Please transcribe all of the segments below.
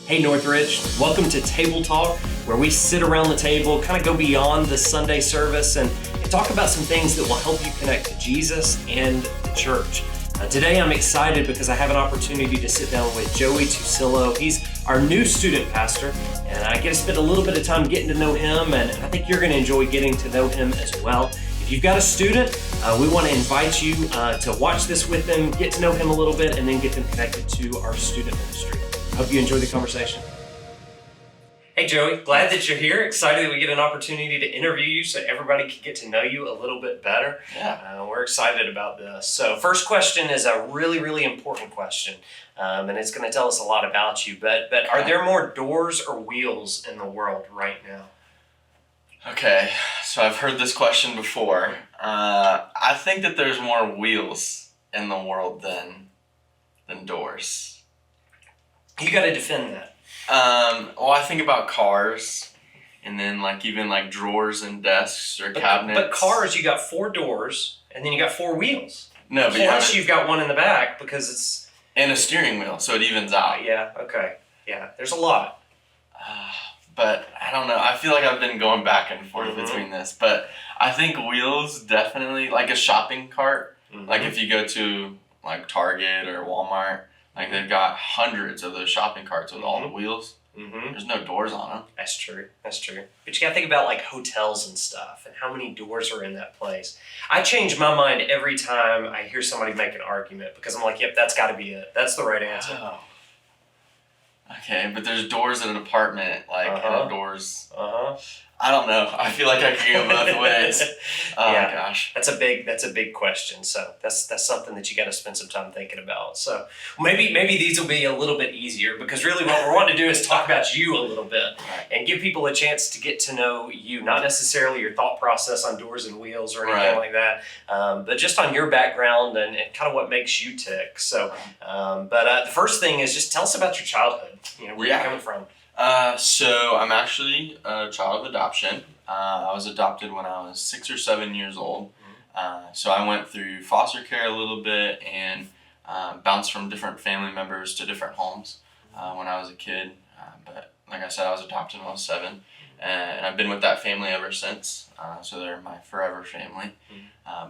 Hey Northridge, welcome to Table Talk, where we sit around the table, kind of go beyond the Sunday service and talk about some things that will help you connect to Jesus and the church. Today I'm excited because I have an opportunity to sit down with Joey Tuccillo. He's our new student pastor, and I get to spend a little bit of time getting to know him, and I think you're going to enjoy getting to know him as well. If you've got a student, we want to invite you to watch this with them, get to know him a little bit, and then get them connected to our student ministry. Hope you enjoy the conversation. Hey Joey, glad that you're here. Excited that we get an opportunity to interview you so everybody can get to know you a little bit better. Yeah. We're excited about this. So first question is a really, really important question, and it's going to tell us a lot about you. But are there more doors or wheels in the world right now? Okay, so I've heard this question before. I think that there's more wheels in the world than doors. You got to defend that. Well, I think about cars, and then even drawers and desks or cabinets. But cars, you got 4 doors, and then you got 4 wheels. No, but plus you've got one in the back because it's... And a steering wheel, so it evens out. Yeah, okay. Yeah, there's a lot. But I don't know. I feel like I've been going back and forth between this. But I think wheels definitely, like a shopping cart. Like if you go to Target or Walmart, they've got hundreds of those shopping carts with all the wheels. There's no doors on them. That's true. But you got to think about hotels and stuff and how many doors are in that place. I change my mind every time I hear somebody make an argument because I'm like, yep, that's got to be it. That's the right answer. Oh. Okay, but there's doors in an apartment, and doors. I don't know. I feel like I could go both ways. Oh yeah, my gosh. That's a big question. So that's something that you got to spend some time thinking about. So maybe these will be a little bit easier because really what we're wanting to do is talk about you a little bit and give people a chance to get to know you, not necessarily your thought process on doors and wheels or anything like that, but just on your background and kind of what makes you tick. So, but the first thing is just tell us about your childhood. Where you're coming from. So I'm actually a child of adoption. I was adopted when I was 6 or 7 years old. So I went through foster care a little bit and bounced from different family members to different homes when I was a kid. But like I said, I was adopted when I was 7. And I've been with that family ever since. So they're my forever family.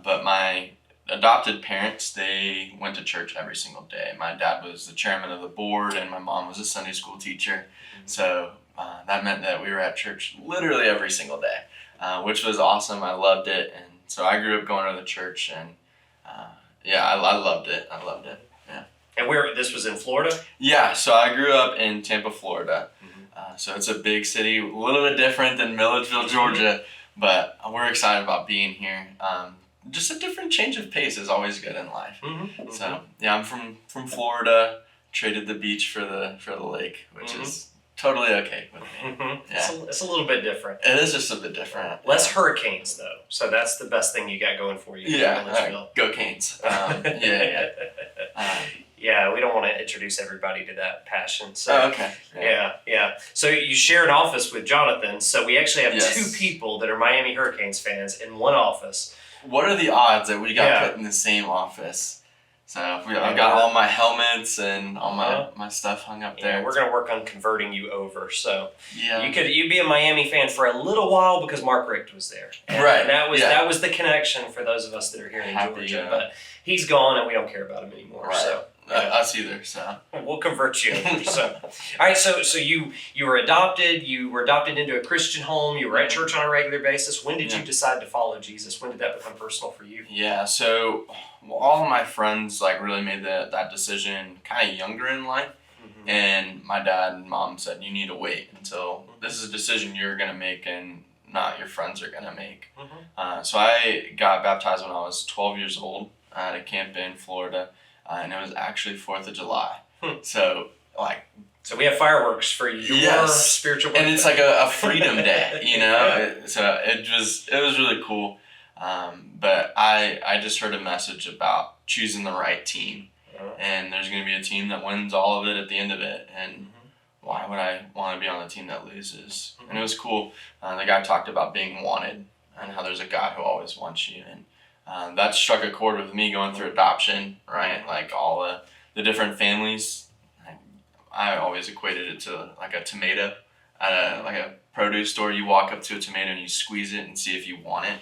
But my adopted parents, they went to church every single day. My dad was the chairman of the board and my mom was a Sunday school teacher. So that meant that we were at church literally every single day, which was awesome. I loved it. And so I grew up going to the church and I loved it. Yeah. And this was in Florida? Yeah, so I grew up in Tampa, Florida. So it's a big city, a little bit different than Milledgeville, Georgia, but we're excited about being here. Just a different change of pace is always good in life. So yeah, I'm from Florida. Traded the beach for the lake, which is totally okay with me. Yeah. It's a little bit different. It is just a bit different. Less hurricanes though, so that's the best thing you got going for you. Yeah, go Canes. Yeah, we don't want to introduce everybody to that passion. So okay. Yeah. So you share an office with Jonathan. So we actually have 2 people that are Miami Hurricanes fans in one office. What are the odds that we got put in the same office? So I've got all my helmets and all my stuff hung up there. We're gonna work on converting you over. So yeah, you'd be a Miami fan for a little while because Mark Richt was there. And that was the connection for those of us that are here in Georgia. But he's gone and we don't care about him anymore. Right. So. Us either, so we'll convert you over. So, all right. So you were adopted. You were adopted into a Christian home. You were at church on a regular basis. When did you decide to follow Jesus? When did that become personal for you? Yeah. So all of my friends really made that decision kind of younger in life, and my dad and mom said you need to wait until this is a decision you're gonna make and not your friends are gonna make. So I got baptized when I was 12 years old at a camp in Florida. And it was actually 4th of July. So we have fireworks for your spiritual birthday. And it's like a freedom day, So it was really cool. But I just heard a message about choosing the right team. And there's going to be a team that wins all of it at the end of it. And why would I want to be on a team that loses? And it was cool. The guy talked about being wanted and how there's a God who always wants you. And that struck a chord with me going through adoption, right? All the different families. I always equated it to like a tomato at like a produce store. You walk up to a tomato and you squeeze it and see if you want it.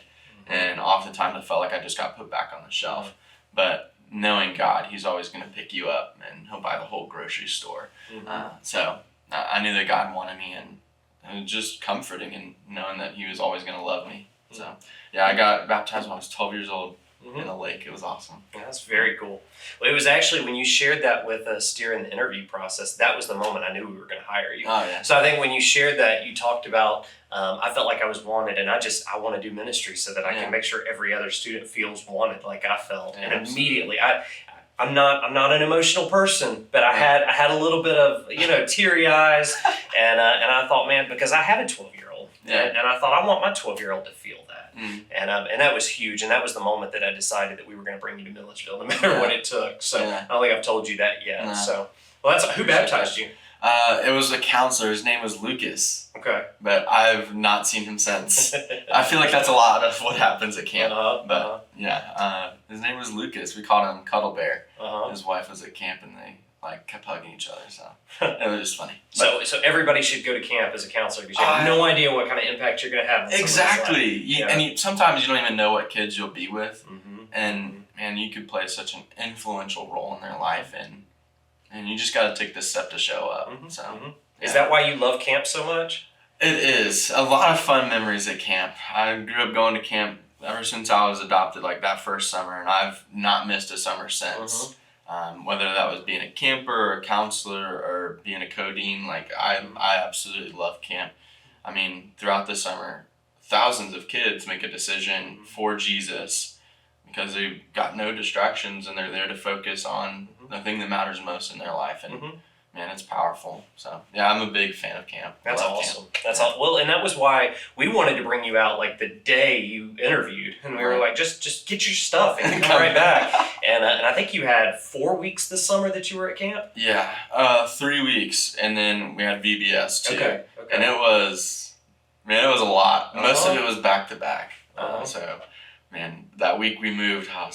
And oftentimes I felt like I just got put back on the shelf. But knowing God, He's always going to pick you up and He'll buy the whole grocery store. So I knew that God wanted me, and it was just comforting and knowing that He was always going to love me. So yeah, I got baptized when I was 12 years old in a lake. It was awesome. Yeah, that's very cool. Well, it was actually when you shared that with us during the interview process, that was the moment I knew we were going to hire you. Oh yeah. So I think when you shared that, you talked about, I felt like I was wanted, and I want to do ministry so that I can make sure every other student feels wanted like I felt. Yeah, and immediately, I'm not an emotional person, but I had a little bit of teary eyes, and I thought, man, because I have a 12-year-old, and I thought I want my 12-year-old to feel that. And that was huge, and that was the moment that I decided that we were going to bring you to Milledgeville, no matter what it took. So I don't think I've told you that yet. So that's who baptized you. It was a counselor. His name was Lucas. Okay. But I've not seen him since. I feel like that's a lot of what happens at camp. His name was Lucas. We called him Cuddle Bear. His wife was at camp, and they kept hugging each other. So it was just funny. So everybody should go to camp as a counselor because you have no idea what kind of impact you're going to have. Exactly. And sometimes you don't even know what kids you'll be with, and you could play such an influential role in their life, and you just got to take this step to show up. Is that why you love camp so much? It is. A lot of fun memories at camp. I grew up going to camp ever since I was adopted, like that first summer, and I've not missed a summer since. Whether that was being a camper or a counselor or being a co-dean, I absolutely love camp. I mean, throughout the summer, thousands of kids make a decision for Jesus because they've got no distractions and they're there to focus on the thing that matters most in their life. And man, it's powerful. So yeah, I'm a big fan of camp. That's awesome. That's awesome. Well, and that was why we wanted to bring you out the day you interviewed, and we were like, just get your stuff and come right back. And I think you had 4 weeks this summer that you were at camp. Yeah, 3 weeks, and then we had VBS too. Okay. And it was a lot. Most of it was back to back. So, man, that week we moved, I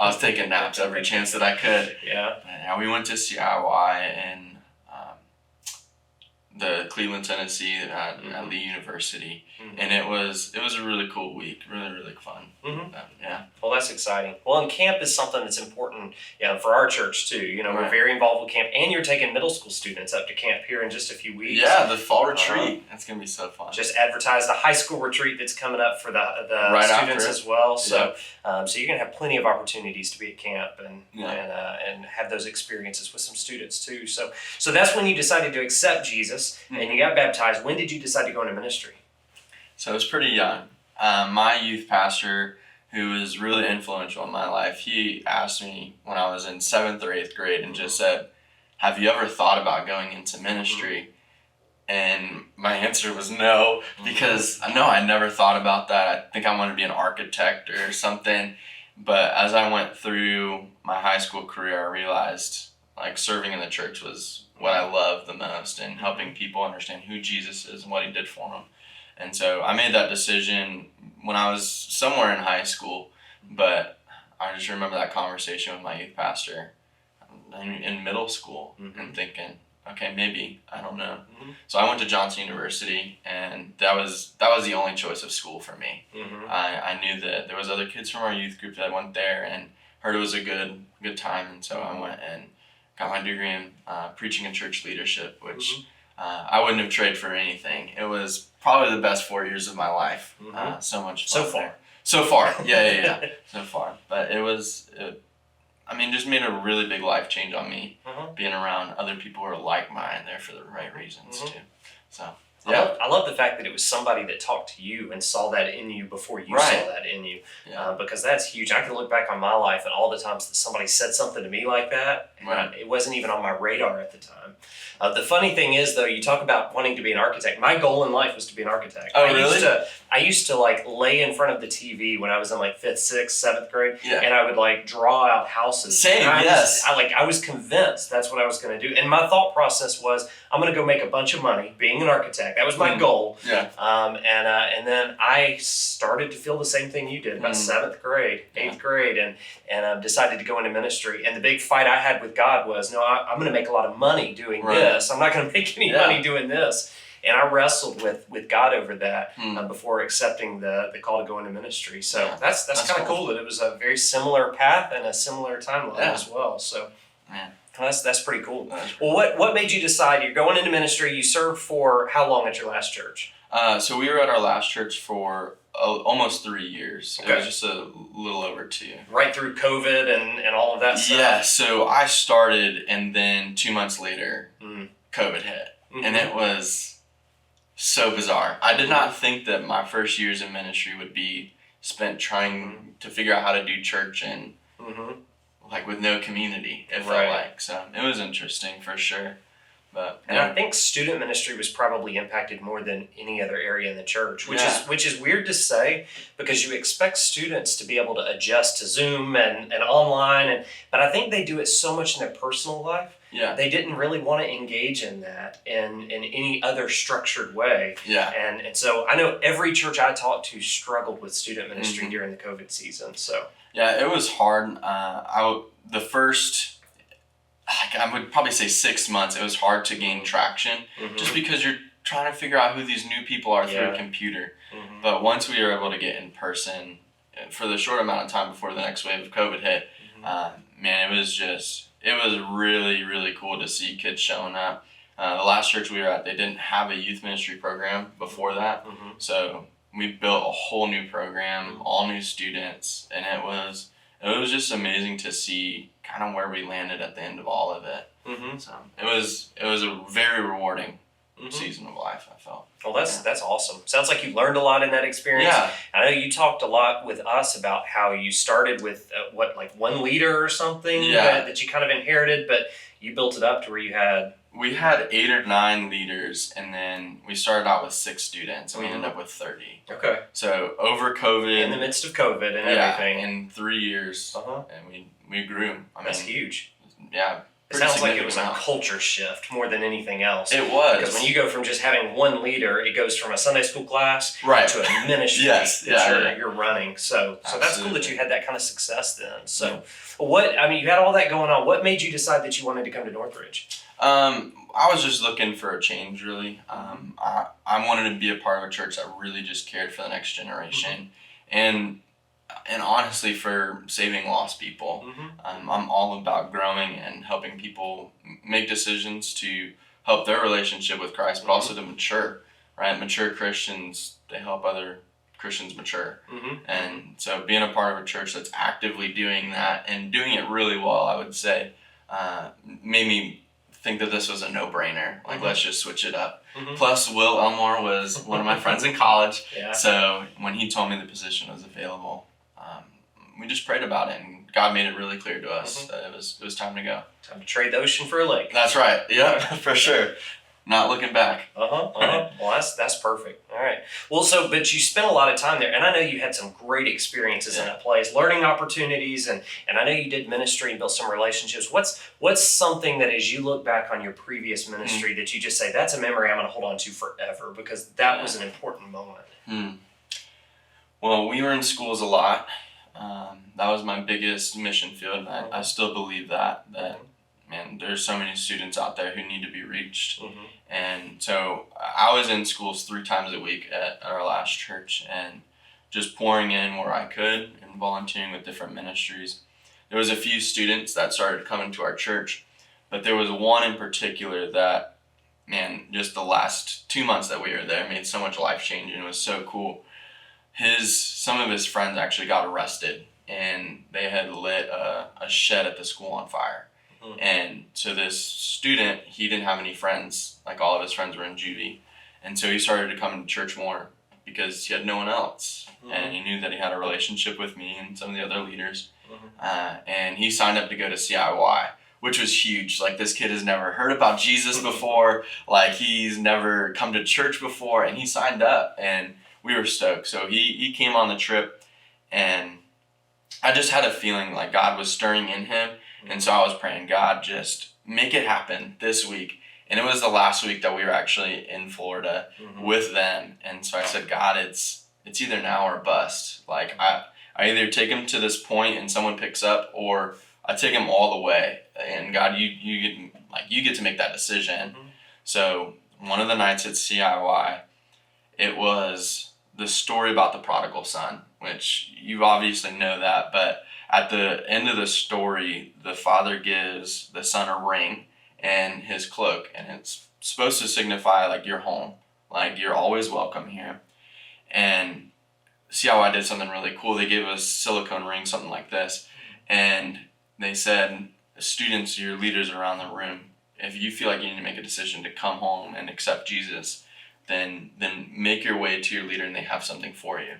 was taking naps every chance that I could. Yeah. We went to CIY and the Cleveland, Tennessee at Lee University, and it was a really cool week, really fun. Well, that's exciting. Well, and camp is something that's important, for our church too. We're very involved with camp, and you're taking middle school students up to camp here in just a few weeks. Yeah, the fall retreat. That's gonna be so fun. Just advertise the high school retreat that's coming up for the students as well. So, so you're gonna have plenty of opportunities to be at camp and have those experiences with some students too. So that's when you decided to accept Jesus. And you got baptized. When did you decide to go into ministry? So I was pretty young. My youth pastor, who was really influential in my life, he asked me when I was in 7th or 8th grade and just said, have you ever thought about going into ministry? And my answer was no, because I never thought about that. I think I wanted to be an architect or something. But as I went through my high school career, I realized serving in the church was what I love the most, and helping people understand who Jesus is and what He did for them. And so I made that decision when I was somewhere in high school, but I just remember that conversation with my youth pastor in middle school and thinking, okay, maybe, I don't know. So I went to Johnson University, and that was the only choice of school for me. I knew that there was other kids from our youth group that went there and heard it was a good time, and so I went and got my degree in preaching and church leadership, which I wouldn't have traded for anything. It was probably the best 4 years of my life. So much fun. So far. Yeah. So far. But just made a really big life change on me, being around other people who are like mine, there for the right reasons too. So yeah. I love the fact that it was somebody that talked to you and saw that in you before you saw that in you, because that's huge. I can look back on my life and all the times that somebody said something to me like that, and it wasn't even on my radar at the time. The funny thing is, though, you talk about wanting to be an architect. My goal in life was to be an architect. Oh, really? I used to lay in front of the TV when I was in 5th, 6th, 7th grade, and I would draw out houses. Same, yes. I was convinced that's what I was going to do, and my thought process was, I'm going to go make a bunch of money being an architect. exact. That was my goal. Yeah. And then I started to feel the same thing you did about 7th grade, 8th grade, and decided to go into ministry. And the big fight I had with God was, no, I'm going to make a lot of money doing this. I'm not going to make any money doing this. And I wrestled with God over that before accepting the call to go into ministry. So that's kind of cool that it was a very similar path and a similar timeline as well. So that's pretty cool. Well, what made you decide you're going into ministry? You served for how long at your last church? So we were at our last church for almost 3 years. Okay. It was just a little over 2. Right through COVID and all of that stuff? Yeah, so I started, and then 2 months later, COVID hit. And it was so bizarre. I did not think that my first years in ministry would be spent trying to figure out how to do church and like with no community, it felt like. So it was interesting for sure. But and I think student ministry was probably impacted more than any other area in the church, which is weird to say because you expect students to be able to adjust to Zoom and online, but I think they do it so much in their personal life. Yeah. They didn't really want to engage in that in any other structured way. Yeah. And so I know every church I talked to struggled with student ministry during the COVID season. So yeah, it was hard. The first, I would probably say 6 months, it was hard to gain traction just because you're trying to figure out who these new people are through a computer. But once we were able to get in person for the short amount of time before the next wave of COVID hit, man, it was really, really cool to see kids showing up. The last church we were at, they didn't have a youth ministry program before that. So we built a whole new program, all new students, and it was just amazing to see kind of where we landed at the end of all of it. So it was a very rewarding season of life, I felt. Well, that's awesome. Sounds like you learned a lot in that experience. Yeah. I know you talked a lot with us about how you started with like one leader or something that you kind of inherited, but you built it up to where you had... We had 8 or 9 leaders, and then we started out with 6 students, and we ended up with 30. Okay. So over COVID... In the midst of COVID and everything. In 3 years, and we grew. That's huge. Yeah. It sounds like it was a culture shift more than anything else. It was. Because when you go from just having one leader, it goes from a Sunday school class to a ministry that you're running. So that's cool that you had that kind of success then. So you had all that going on. What made you decide that you wanted to come to Northridge? I was just looking for a change, really. I wanted to be a part of a church that really just cared for the next generation. And honestly, for saving lost people. I'm all about growing and helping people make decisions to help their relationship with Christ, but also to mature, right? Mature Christians, they help other Christians mature. And so being a part of a church that's actively doing that and doing it really well, I would say, made me think that this was a no-brainer. Like, let's just switch it up. Plus, Will Elmore was one of my friends in college. So when he told me the position was available, we just prayed about it, and God made it really clear to us that it was time to go. Time to trade the ocean for a lake. That's right. Yeah, for sure. Not looking back. Well, that's perfect. All right. Well, but you spent a lot of time there, and I know you had some great experiences in that place, learning opportunities, and I know you did ministry and built some relationships. What's something that as you look back on your previous ministry that you just say, that's a memory I'm going to hold on to forever because that was an important moment? Well, we were in schools a lot. That was my biggest mission field. I still believe that man, there's so many students out there who need to be reached. And so I was in schools 3 times a week at our last church and just pouring in where I could and volunteering with different ministries. There was a few students that started coming to our church, but there was one in particular that, man, just the last 2 months that we were there made so much life changing. It was so cool. Some of his friends actually got arrested, and they had lit a shed at the school on fire. And so this student, he didn't have any friends. Like, all of his friends were in juvie. And so he started to come to church more because he had no one else. And he knew that he had a relationship with me and some of the other leaders. And he signed up to go to CIY, which was huge. Like, this kid has never heard about Jesus before. Like, he's never come to church before, and he signed up, and we were stoked. So he came on the trip, and I just had a feeling like God was stirring in him. And so I was praying, God, just make it happen this week. And it was the last week that we were actually in Florida with them. And so I said, God, it's either now or bust. Like I either take him to this point and someone picks up, or I take him all the way. And God, you get to make that decision. So one of the nights at CIY, it was the story about the prodigal son, which you obviously know that, but at the end of the story, the father gives the son a ring and his cloak, and it's supposed to signify like you're home, like you're always welcome here. And CIY did something really cool. They gave us a silicone ring, something like this, and they said, students, your leaders around the room, if you feel like you need to make a decision to come home and accept Jesus, then make your way to your leader and they have something for you.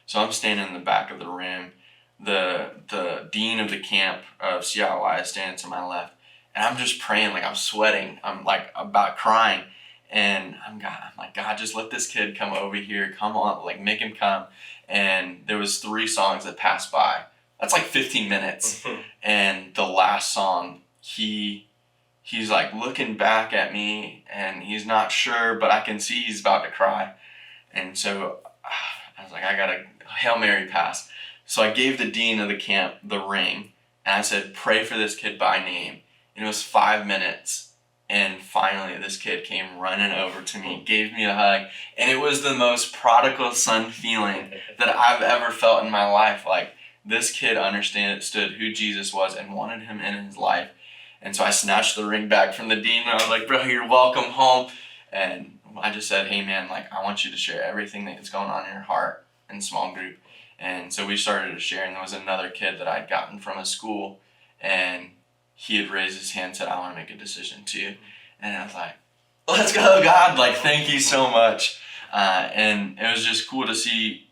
So I'm standing in the back of the room. The dean of the camp of CIY is standing to my left, and I'm just praying, like I'm sweating. I'm like about crying, and I'm like, God, just let this kid come over here. Come on, like make him come. And there was 3 songs that passed by. That's like 15 minutes. And the last song, he's like looking back at me and he's not sure, but I can see he's about to cry. And so I was like, I got a Hail Mary pass. So I gave the dean of the camp the ring and I said, pray for this kid by name. And it was 5 minutes. And finally this kid came running over to me, gave me a hug. And it was the most prodigal son feeling that I've ever felt in my life. Like this kid understood who Jesus was and wanted him in his life. And so I snatched the ring back from the dean and I was like, bro, you're welcome home. And I just said, hey man, like I want you to share everything that's going on in your heart in small group. And so we started to share, and there was another kid that I'd gotten from a school, and he had raised his hand and said, I want to make a decision too. And I was like, let's go, God, like thank you so much. And it was just cool to see,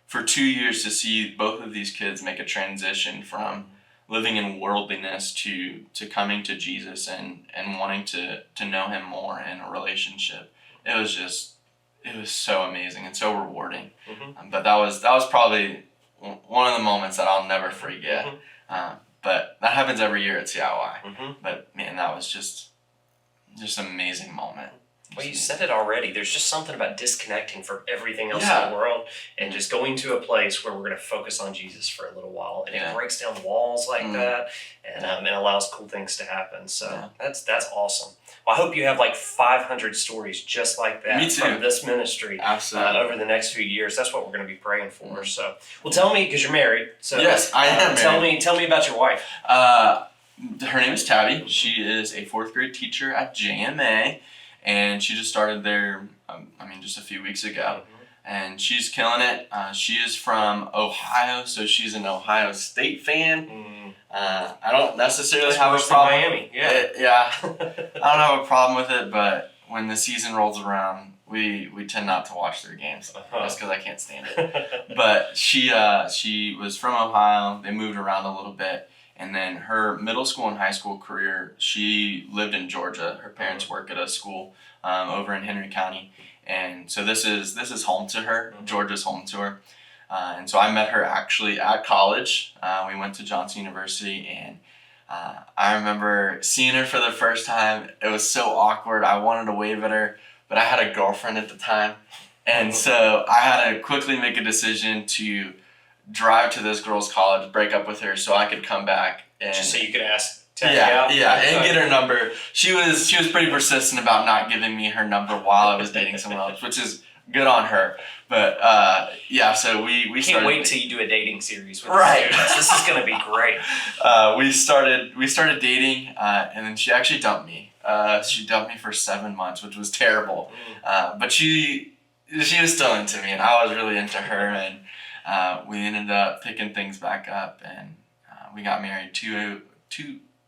for 2 years, to see both of these kids make a transition from living in worldliness to coming to Jesus and wanting to know him more in a relationship. It was so amazing and so rewarding. But that was probably one of the moments that I'll never forget. But that happens every year at CIY. But man, that was just an amazing moment. Well, you said it already. There's just something about disconnecting from everything else in the world and just going to a place where we're going to focus on Jesus for a little while. And it breaks down walls like that and allows cool things to happen. So that's awesome. Well, I hope you have like 500 stories just like that from this ministry over the next few years. That's what we're going to be praying for. So, well, tell me, because you're married. So yes, I am married. Tell me about your wife. Her name is Tabby. She is a 4th grade teacher at JMA. And she just started there, just a few weeks ago. And she's killing it. She is from Ohio, so she's an Ohio State fan. I don't necessarily have a problem. Miami, I don't have a problem with it, but when the season rolls around, we tend not to watch their games just because I can't stand it. But she was from Ohio. They moved around a little bit. And then her middle school and high school career, she lived in Georgia. Her parents work at a school over in Henry County. And so this is home to her. Georgia's home to her. And so I met her actually at college. We went to Johnson University, and I remember seeing her for the first time. It was so awkward. I wanted to wave at her, but I had a girlfriend at the time. And so I had to quickly make a decision to drive to this girl's college, break up with her so I could come back. And just so you could ask Tabby out? Yeah, and get her number. She was pretty persistent about not giving me her number while I was dating someone else, which is good on her. But so we can't wait till you do a dating series with the students. This is going to be great. We started dating, and then she actually dumped me. She dumped me for 7 months, which was terrible. But she was still into me, and I was really into her, and we ended up picking things back up, and we got married a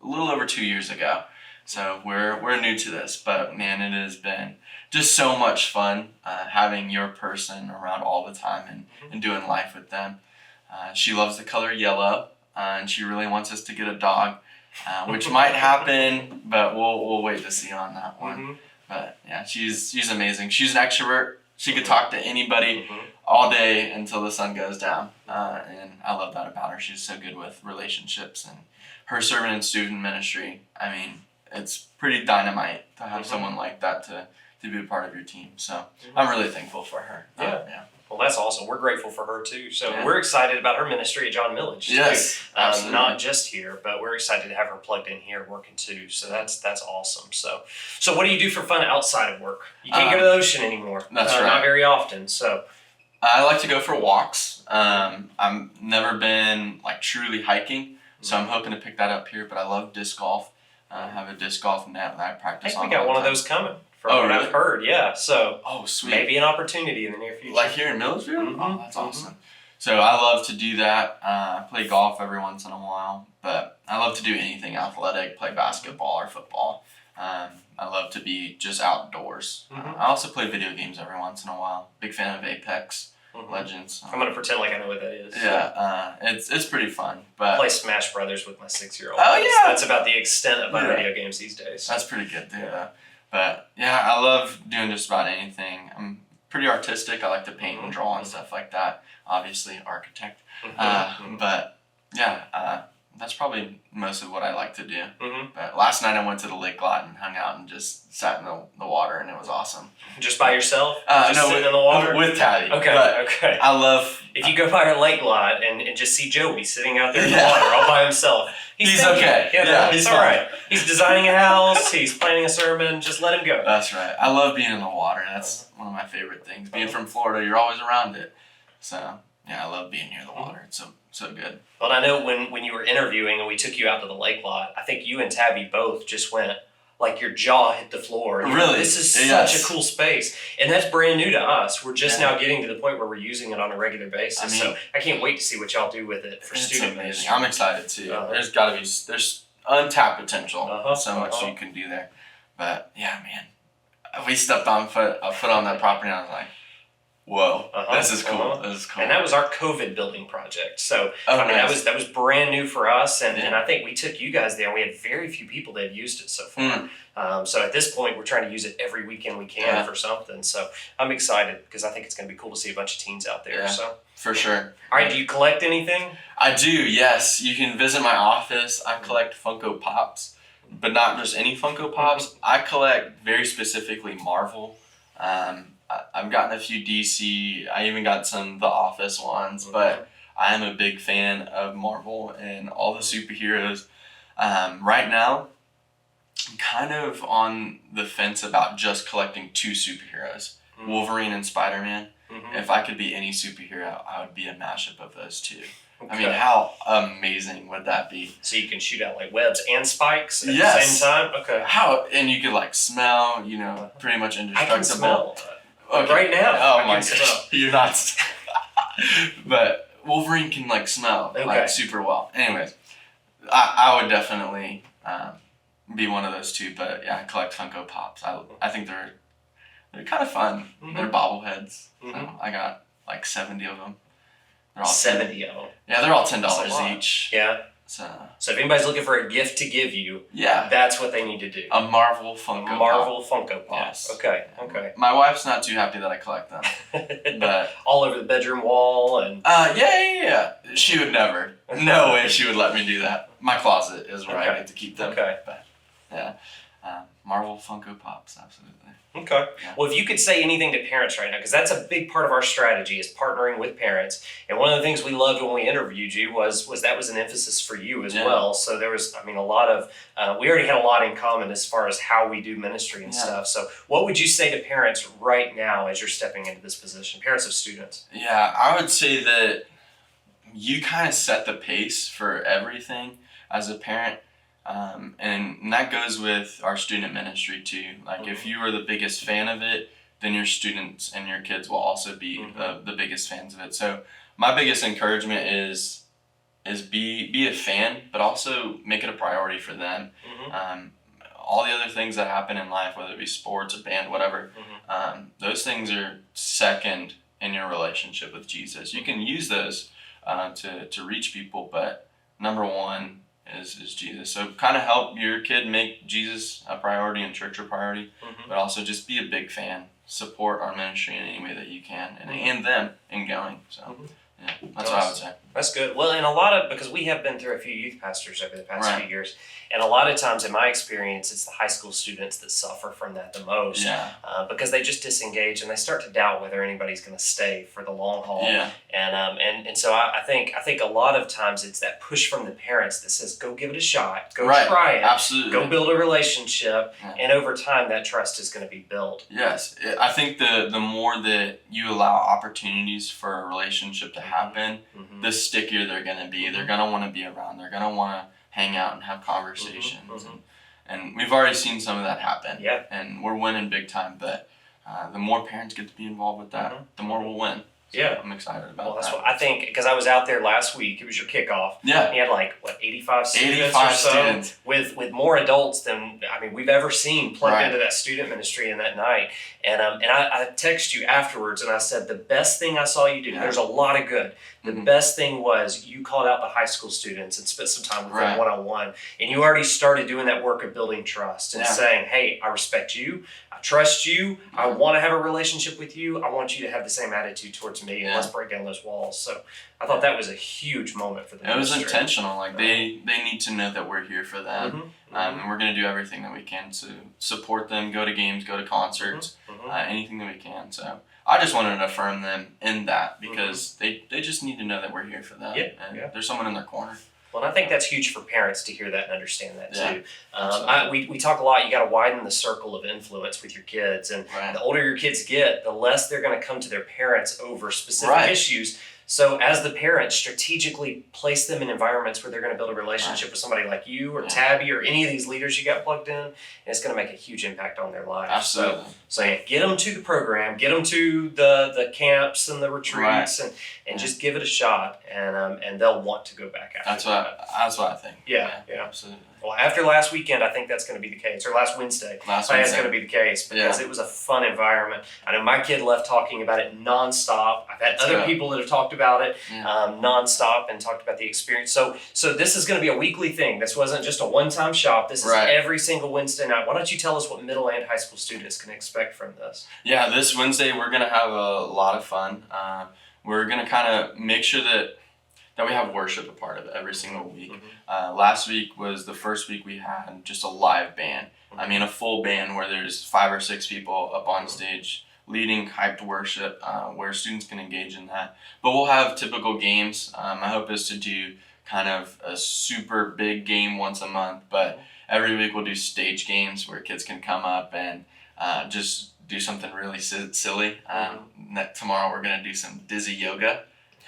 little over 2 years ago. So we're new to this, but man, it has been just so much fun having your person around all the time and doing life with them. She loves the color yellow, and she really wants us to get a dog, which might happen, but we'll wait to see on that one. But yeah, she's amazing. She's an extrovert. She could talk to anybody all day until the sun goes down, and I love that about her. She's so good with relationships, and her servant and student ministry. I mean, it's pretty dynamite to have someone like that to be a part of your team. So I'm really thankful for her. Yeah. Well, that's awesome. We're grateful for her too. So Yeah. we're excited about her ministry at John Millage too. Yes, absolutely. Not just here, but we're excited to have her plugged in here working too. So that's awesome. So what do you do for fun outside of work? You can't go to the ocean anymore. That's right. Not very often. So I like to go for walks. I've never been like truly hiking, so I'm hoping to pick that up here. But I love disc golf. I have a disc golf net that I I practice think on. we got all the one of time. those coming. From Oh, what really? I've heard, yeah. So Sweet. maybe an opportunity in the near future. Like here in Millersville? Mhm, Oh, that's awesome. So I love to do that. I play golf every once in a while, but I love to do anything athletic, play basketball or football. I love to be just outdoors. I also play video games every once in a while. Big fan of Apex Legends. I'm gonna pretend like I know what that is. Yeah, it's pretty fun. But I play Smash Brothers with my 6-year-old. Oh, yeah. That's about the extent of my video games these days. that's pretty good too. Yeah. But yeah, I love doing just about anything. I'm pretty artistic. I like to paint and draw and stuff like that. Obviously, architect. But yeah, that's probably most of what I like to do. But last night I went to the lake lot and hung out and just sat in the water, and it was awesome. Just by yourself? No, sitting in the water? with Taddy. Okay, But okay. I love. If you go by our lake lot and just see Joey sitting out there in the water all by himself, He's thinking, okay. You know, Yeah, it's he's all fine. right. He's designing a house. He's planning a sermon. Just let him go. That's right. I love being in the water. That's one of my favorite things. Being from Florida, you're always around it. So yeah, I love being near the water. It's so good. Well, I know when you were interviewing and we took you out to the lake lot, I think you and Tabby both just went, like your jaw hit the floor. You Really? know, this is Yes. such a cool space. And that's brand new to us. We're just now getting to the point where we're using it on a regular basis. I mean, so I can't wait to see what y'all do with it for It's student amazing. ministry. I'm excited too. There's untapped potential. So much you can do there. But yeah, man, we stepped on a foot on that property, and I was like, whoa, this is cool. This is cool. And that was our COVID building project. So nice. that was brand new for us, and I think we took you guys there. And we had very few people that had used it so far. So at this point, we're trying to use it every weekend we can for something. So I'm excited because I think it's going to be cool to see a bunch of teens out there. Yeah, so for sure. All right, do you collect anything? I do. Yes, you can visit my office. I collect Funko Pops, but not just any Funko Pops. I collect very specifically Marvel. I've gotten a few DC. I even got some The Office ones, but I am a big fan of Marvel and all the superheroes. Right now, I'm kind of on the fence about just collecting two superheroes, Wolverine and Spider-Man. If I could be any superhero, I would be a mashup of those two. Okay. I mean, how amazing would that be? So you can shoot out like webs and spikes at the Yes. same time? Okay. And you could like smell, pretty much I indestructible. can smell. Okay. Right now. Oh I my can smell. gosh. You're not. But Wolverine can like smell like super well. Anyways, I would definitely be one of those two. But yeah, I collect Funko Pops. I think they're kind of fun. They're bobbleheads. So I got like 70 of them. They're all 70 of them. Yeah, they're all That's a $10 lot. each. Yeah. So if anybody's looking for a gift to give you, that's what they need to do. a Marvel Funko Pop. Marvel Funko Pop. Yes. Okay. My wife's not too happy that I collect them. But all over the bedroom wall and. Yeah. She would never. No way she would let me do that. My closet is where I get to keep them. Okay. But yeah, Marvel Funko Pops, absolutely. Okay. Yeah. Well, if you could say anything to parents right now, because that's a big part of our strategy is partnering with parents. And one of the things we loved when we interviewed you was that was an emphasis for you as well. So there was, a lot of, we already had a lot in common as far as how we do ministry and stuff. So what would you say to parents right now as you're stepping into this position, parents of students? Yeah, I would say that you kind of set the pace for everything as a parent. And that goes with our student ministry too. Like if you are the biggest fan of it, then your students and your kids will also be the biggest fans of it. So my biggest encouragement is be a fan, but also make it a priority for them. All the other things that happen in life, whether it be sports or band, whatever, those things are second in your relationship with Jesus. You can use those to reach people, but number one is Jesus. So kind of help your kid make Jesus a priority and church a priority, but also just be a big fan. Support our ministry in any way that you can, and them in going. So yeah, that's what I would say. That's good. Well, and because we have been through a few youth pastors over the past Right. few years, and a lot of times in my experience, it's the high school students that suffer from that the most. Yeah. Because they just disengage and they start to doubt whether anybody's going to stay for the long haul. Yeah. And so I think a lot of times it's that push from the parents that says, go give it a shot, go Right. try it, Absolutely. go build a relationship, Yeah. and over time that trust is going to be built. Yes, I think the more that you allow opportunities for a relationship to happen, Mm-hmm. the stickier they're gonna be. They're gonna want to be around. They're gonna want to hang out and have conversations. Mhm. And we've already seen some of that happen. Yeah. And we're winning big time. But the more parents get to be involved with that, the more we'll win. So Yeah. I'm excited about Well, that's that. what I think, because I was out there last week. It was your kickoff. Yeah. You had 85 students 85 or so, students. with more adults than we've ever seen plugged Right. into that student ministry in that night. And I texted you afterwards and I said the best thing I saw you do. Yeah. There's a lot of good. The Mhm. best thing was you called out the high school students and spent some time with them Right. one-on-one, and you already started doing that work of building trust and Yeah. saying, "Hey, I respect you. I trust you. I want to have a relationship with you. I want you to have the same attitude towards me, and Yeah. let's break down those walls." So I thought that was a huge moment for the It was ministry. intentional. Like they need to know that we're here for them. Mhm, And we're going to do everything that we can to support them, go to games, go to concerts, mhm. anything that we can. So I just wanted to affirm them in that because they just need to know that we're here for them. Yeah, And yeah. there's someone in their corner. Well, and I think that's huge for parents to hear that and understand that Yeah, too. absolutely. We talk a lot. You got to widen the circle of influence with your kids, and Right. the older your kids get, the less they're going to come to their parents over specific Right. issues. So, as the parent, strategically place them in environments where they're going to build a relationship with somebody like you or Yeah. Tabby or any of these leaders you got plugged in, and it's going to make a huge impact on their lives. Absolutely. So yeah, get them to the program, get them to the camps and the retreats, and Yeah. just give it a shot, and they'll want to go back after. That's what I think. Yeah. Absolutely. Well, after last weekend, I think that's going to be the case, or last Wednesday. Last I think it's Wednesday. going to be the case because Yeah. it was a fun environment. I know my kid left talking about it nonstop. I've had That's other good. people that have talked about it Yeah. nonstop and talked about the experience. So this is going to be a weekly thing. This wasn't just a one-time shop. This is Right. every single Wednesday night. Why don't you tell us what middle and high school students can expect from this? Yeah, this Wednesday we're gonna have a lot of fun. We're gonna kind of make sure that we have worship a part of it every single week. Last week was the first week we had just a live band. I mean, a full band where there's 5 or 6 people up on stage leading hyped worship, where students can engage in that. But we'll have typical games. My hope is to do kind of a super big game once a month, but every week we'll do stage games where kids can come up and just do something really silly. Tomorrow we're gonna do some dizzy yoga.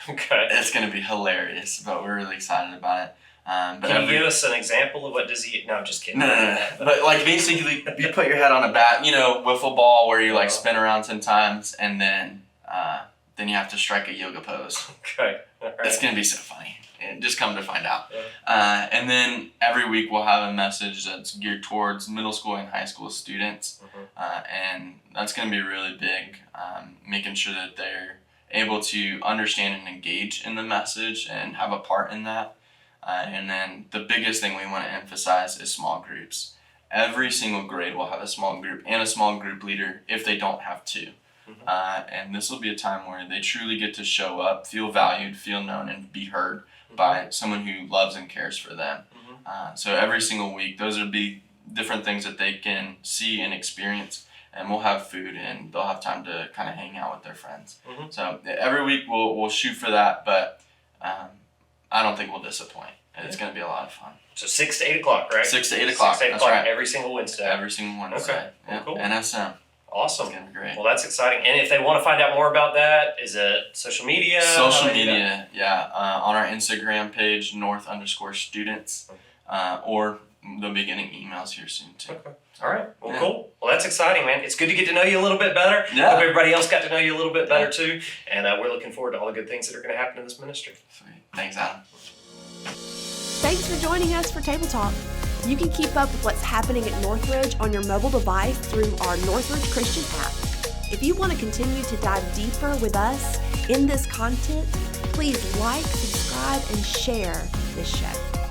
Okay. It's gonna be hilarious, but we're really excited about it. But Can you give us an example of what does he? No, I'm just kidding. No. But like basically, you put your head on a bat, wiffle ball, where you like spin around 10 times, and then you have to strike a yoga pose. Okay. All right. It's gonna be so funny. And just come to find out. Yeah. And then every week we'll have a message that's geared towards middle school and high school students, and that's gonna be really big. Making sure that they're able to understand and engage in the message and have a part in that. And then the biggest thing we want to emphasize is small groups. Every single grade will have a small group and a small group leader if they don't have 2. And this will be a time where they truly get to show up, feel valued, feel known, and be heard by someone who loves and cares for them. So every single week, those will be different things that they can see and experience. And we'll have food, and they'll have time to kind of hang out with their friends. So every week we'll shoot for that, but I don't think we'll disappoint. It's going to be a lot of fun. So 6 to 8 o'clock, right? 6 to 8 o'clock. 6 to 8 That's o'clock right. every single Wednesday. Every single Wednesday. Okay. Yeah. Cool. NSM. Awesome. It's going to be great. Well, that's exciting. And if they want to find out more about that, is it social media? Social How do they do that? media, yeah. On our Instagram page, North_students, or they'll be getting emails here soon too. Okay. All right. Well, Yeah. cool. Well, that's exciting, man. It's good to get to know you a little bit better. Yeah. Hope everybody else got to know you a little bit better too. And we're looking forward to all the good things that are going to happen in this ministry. Sweet. Thanks, Adam. Thanks for joining us for Table Talk. You can keep up with what's happening at Northridge on your mobile device through our Northridge Christian app. If you want to continue to dive deeper with us in this content, please like, subscribe, and share this show.